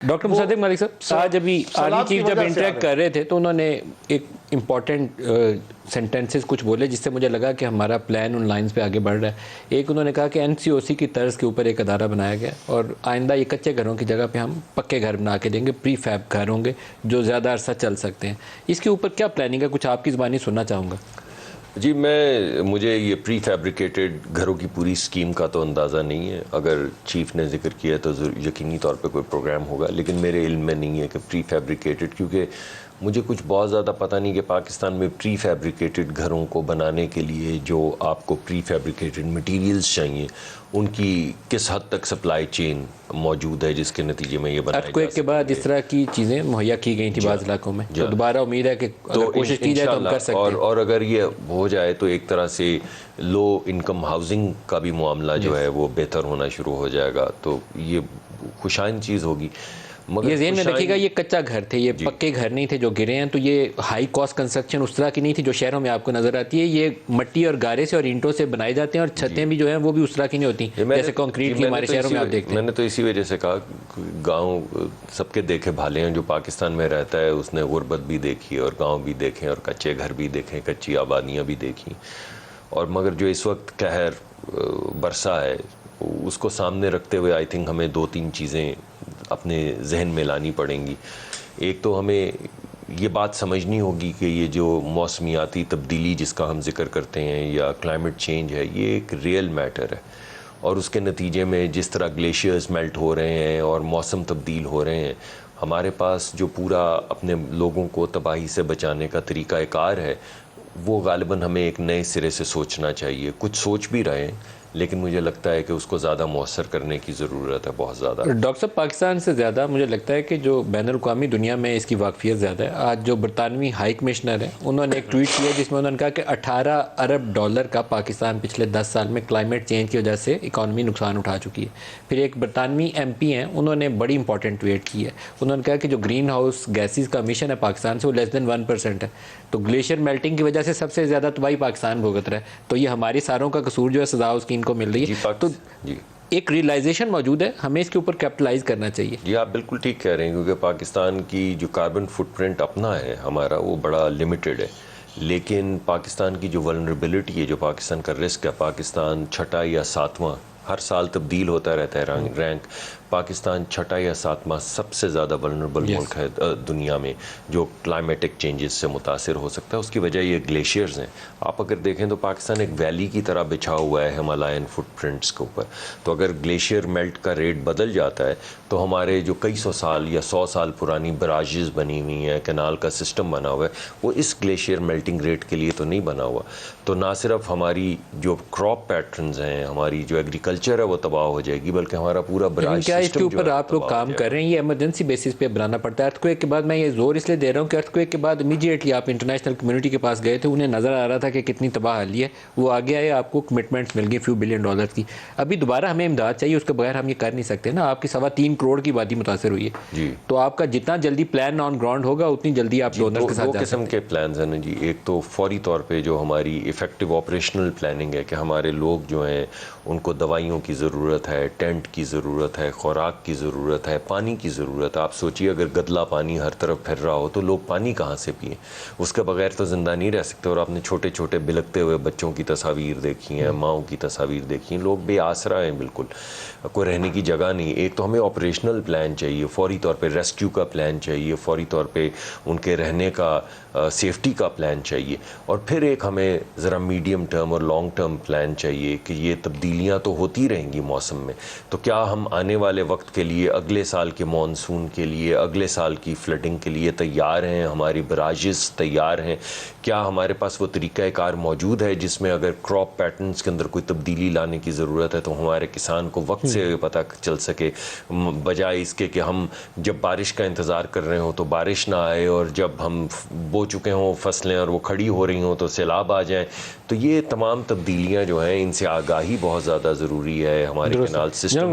Doctor مصدق ملک صاحب آج ابھی آرمی چیف جب انٹریکٹ کر رہے تھے تو انہوں نے ایک امپورٹنٹ سینٹنسز کچھ بولے جس سے مجھے لگا کہ ہمارا پلان ان لائنز پہ آگے بڑھ رہا ہے. ایک انہوں نے کہا کہ NCOC کی طرز کے اوپر ایک ادارہ بنایا گیا اور آئندہ یہ کچے گھروں کی جگہ پہ ہم پکے گھر بنا کے دیں گے, پری فیب گھر ہوں گے جو زیادہ عرصہ چل سکتے ہیں. اس کے اوپر کیا پلاننگ ہے, کچھ آپ کی زبانی سننا چاہوں گا. جی مجھے یہ پری فیبریکیٹڈ گھروں کی پوری اسکیم کا تو اندازہ نہیں ہے. اگر چیف نے ذکر کیا تو یقینی طور پہ کوئی پروگرام ہوگا, لیکن میرے علم میں نہیں ہے کہ پری فیبریکیٹڈ, کیونکہ مجھے کچھ بہت زیادہ پتہ نہیں کہ پاکستان میں پری فیبریکیٹڈ گھروں کو بنانے کے لیے جو آپ کو پری فیبریکیٹڈ مٹیریلز چاہیے ان کی کس حد تک سپلائی چین موجود ہے جس کے نتیجے میں یہ بنایا جا سکتا ہے. ارتھکویک کے بعد اس طرح کی چیزیں مہیا کی گئی تھیں بعض علاقوں میں, تو دوبارہ امید ہے کہ اگر کوشش کی جائے تو ہم کر سکتے ہیں. اور اگر یہ ہو جائے تو ایک طرح سے لو انکم ہاؤسنگ کا بھی معاملہ جو ہے وہ بہتر ہونا شروع ہو جائے گا, تو یہ خوشائن چیز ہوگی. یہ ذہن میں رکھیے گا یہ کچا گھر تھے, یہ پکے گھر نہیں تھے جو گرے ہیں, تو یہ ہائی کاسٹ کنسٹرکشن اس طرح کی نہیں تھی جو شہروں میں آپ کو نظر آتی ہے. یہ مٹی اور گارے سے اور اینٹوں سے بنائے جاتے ہیں, اور چھتیں بھی جو ہیں وہ بھی اس طرح کی نہیں ہوتی جیسے کنکریٹ کی ہمارے شہروں میں آپ دیکھتے ہیں. میں نے تو اسی وجہ سے کہا گاؤں سب کے دیکھے بھالے ہیں, جو پاکستان میں رہتا ہے اس نے غربت بھی دیکھی اور گاؤں بھی دیکھیں اور کچے گھر بھی دیکھیں, کچی آبادیاں بھی دیکھیں, اور مگر جو اس وقت قہر برسا ہے اس کو سامنے رکھتے ہوئے آئی تھنک ہمیں دو تین چیزیں اپنے ذہن میں لانی پڑیں گی. ایک تو ہمیں یہ بات سمجھنی ہوگی کہ یہ جو موسمیاتی تبدیلی جس کا ہم ذکر کرتے ہیں یا کلائمیٹ چینج ہے, یہ ایک ریئل میٹر ہے, اور اس کے نتیجے میں جس طرح گلیشیئرز میلٹ ہو رہے ہیں اور موسم تبدیل ہو رہے ہیں, ہمارے پاس جو پورا اپنے لوگوں کو تباہی سے بچانے کا طریقہ کار ہے وہ غالباً ہمیں ایک نئے سرے سے سوچنا چاہیے. کچھ سوچ بھی رہے ہیں لیکن مجھے لگتا ہے کہ اس کو زیادہ مؤثر کرنے کی ضرورت ہے, بہت زیادہ. ڈاکٹر صاحب پاکستان سے زیادہ مجھے لگتا ہے کہ جو بین الاقوامی دنیا میں اس کی واقفیت زیادہ ہے. آج جو برطانوی ہائی کمشنر ہیں انہوں نے ایک ٹویٹ کیا جس میں انہوں نے کہا کہ $18 ارب کا پاکستان پچھلے 10 سال میں کلائمیٹ چینج کی وجہ سے اکانومی نقصان اٹھا چکی ہے. پھر ایک برطانوی MP ہیں, انہوں نے بڑی امپورٹنٹ ٹویٹ کی ہے. انہوں نے کہا کہ جو گرین ہاؤس گیسز کا امیشن ہے پاکستان سے وہ لیس دین 1% ہے, تو گلیشیئر میلٹنگ کی وجہ سے سب سے زیادہ تباہی پاکستان بھگت رہا ہے. تو یہ ہماری ساروں کا قصور جو ہے سزا اس کی ان کو مل رہی ہے. تو ایک ریئلائزیشن موجود ہے, ہمیں اس کے اوپر کیپٹلائز کرنا چاہیے. جی آپ بالکل ٹھیک کہہ رہے ہیں, کیونکہ پاکستان کی جو کاربن فٹ پرنٹ اپنا ہے ہمارا وہ بڑا لمیٹڈ ہے, لیکن پاکستان کی جو ولنریبلٹی ہے, جو پاکستان کا رسک ہے, پاکستان 6واں یا 7واں ہر سال تبدیل ہوتا رہتا ہے رینک, پاکستان 6واں یا 7واں سب سے زیادہ ولنریبل ملک ہے دنیا میں جو کلائمیٹک چینجز سے متاثر ہو سکتا ہے. اس کی وجہ یہ گلیشیئرز ہیں. آپ اگر دیکھیں تو پاکستان ایک ویلی کی طرح بچھا ہوا ہے ہمالائن فٹ پرنٹس کے اوپر, تو اگر گلیشیئر میلٹ کا ریٹ بدل جاتا ہے تو ہمارے جو کئی سو سال یا 100 سال پرانی براجز بنی ہوئی ہیں, کینال کا سسٹم بنا ہوا ہے, وہ اس گلیشیئر میلٹنگ ریٹ کے لیے تو نہیں بنا ہوا. تو نہ صرف ہماری جو کراپ پیٹرنز ہیں, ہماری جو ایگریکلچر ہے وہ تباہ ہو جائے گی, بلکہ ہمارا پورا براج اس کے اوپر آپ لوگ کام کر رہے ہیں. یہ ایمرجنسی بیسس پہ بنانا پڑتا ہے. ارتھکویک کے بعد میں یہ زور اس لیے دے رہا ہوں کہ ارتھکویک کے بعد امیڈیٹلی آپ انٹرنیشنل کمیونٹی کے پاس گئے تھے, انہیں نظر آ رہا تھا کہ کتنی تباہ حالی ہے, وہ آگے آئے, آپ کو کمٹمنٹس مل گئی فیو بلین ڈالرز کی. ابھی دوبارہ ہمیں امداد چاہیے, اس کے بغیر ہم یہ کر نہیں سکتے نا. آپ کی 3.25 کروڑ کی آبادی متاثر ہوئی ہے جی, تو آپ کا جتنا جلدی پلان آن گراؤنڈ ہوگا اتنی جلدی آپ ڈونرز کے ساتھ دو قسم کے پلانز ہیں نا جی. ایک تو فوری طور پہ جو ہماری ایفیکٹو آپریشنل پلاننگ ہے کہ ہمارے لوگ جو ہیں ان کو دوائیوں کی ضرورت ہے, ٹینٹ کی ضرورت ہے, خوراک کی ضرورت ہے, پانی کی ضرورت ہے. آپ سوچئے اگر گدلا پانی ہر طرف پھر رہا ہو تو لوگ پانی کہاں سے پئیں؟ اس کے بغیر تو زندہ نہیں رہ سکتے. اور آپ نے چھوٹے چھوٹے بلکتے ہوئے بچوں کی تصاویر دیکھی ہیں, ماؤں کی تصاویر دیکھی ہیں, لوگ بے آسرا ہیں, بالکل کوئی رہنے کی جگہ نہیں. ایک تو ہمیں آپریشنل پلان چاہیے, فوری طور پہ ریسکیو کا پلان چاہیے, فوری طور پہ ان کے رہنے کا سیفٹی کا پلان چاہیے, اور پھر ایک ہمیں ذرا میڈیم ٹرم اور لانگ ٹرم پلان چاہیے کہ یہ تبدیلیاں تو ہوتی رہیں گی موسم میں, تو کیا ہم آنے والے وقت کے لیے, اگلے سال کے مانسون کے لیے, اگلے سال کی فلڈنگ کے لیے تیار ہیں؟ ہماری براجز تیار ہیں؟ کیا ہمارے پاس وہ طریقہ کار موجود ہے جس میں اگر کراپ پیٹرنز کے اندر کوئی تبدیلی لانے کی ضرورت ہے تو ہمارے کسان کو وقت سے پتہ چل سکے, بجائے اس کے کہ ہم جب بارش کا انتظار کر رہے ہوں تو بارش نہ آئے, اور جب ہم بو چکے ہوں فصلیں اور وہ کھڑی ہو رہی ہوں تو سیلاب آ جائیں. تو یہ تمام تبدیلیاں جو ہیں ان سے آگاہی بہت زیادہ ضروری ہے ہمارے کینال سسٹم